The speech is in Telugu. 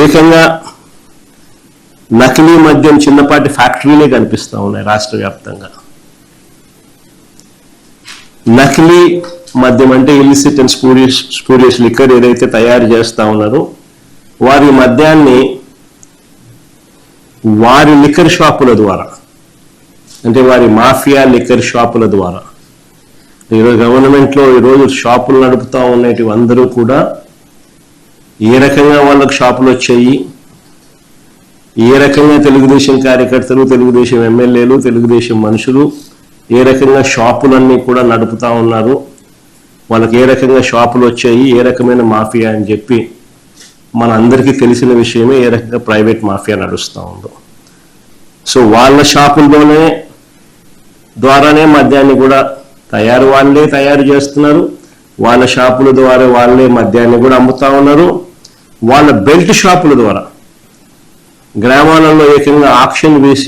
ఏకంగా నకిలీ మద్యం చిన్నపాటి ఫ్యాక్టరీలే కనిపిస్తూ ఉన్నాయి రాష్ట్ర వ్యాప్తంగా. నకిలీ మద్యం అంటే ఇల్లిసిట్ అండ్ స్పూరియస్ లిక్కర్ ఏదైతే తయారు చేస్తూ ఉన్నారో వారి మద్యాన్ని వారి లిక్కర్ షాపుల ద్వారా, అంటే వారి మాఫియా లిక్కర్ షాపుల ద్వారా, ఈరోజు గవర్నమెంట్లో ఈరోజు షాపులు నడుపుతూ ఉన్నవి అందరూ కూడా ఏ రకంగా వాళ్ళకు షాపులు వచ్చాయి, ఏ రకంగా తెలుగుదేశం కార్యకర్తలు, తెలుగుదేశం ఎమ్మెల్యేలు, తెలుగుదేశం మనుషులు ఏ రకంగా షాపులన్నీ కూడా నడుపుతూ ఉన్నారు, వాళ్ళకి ఏ రకంగా షాపులు వచ్చాయి, ఏ రకమైన మాఫియా అని చెప్పి మనందరికీ తెలిసిన విషయమే ఏ రకంగా ప్రైవేట్ మాఫియా నడుస్తూ ఉందో. సో వాళ్ళ షాపుల్లోనే ద్వారానే మద్యాన్ని కూడా వాళ్ళే తయారు చేస్తున్నారు, వాళ్ళ షాపుల ద్వారా వాళ్ళే మద్యాన్ని కూడా అమ్ముతా ఉన్నారు. వాళ్ళ బెల్ట్ షాపుల ద్వారా గ్రామాలలో ఏకంగా ఆక్షన్ వేసి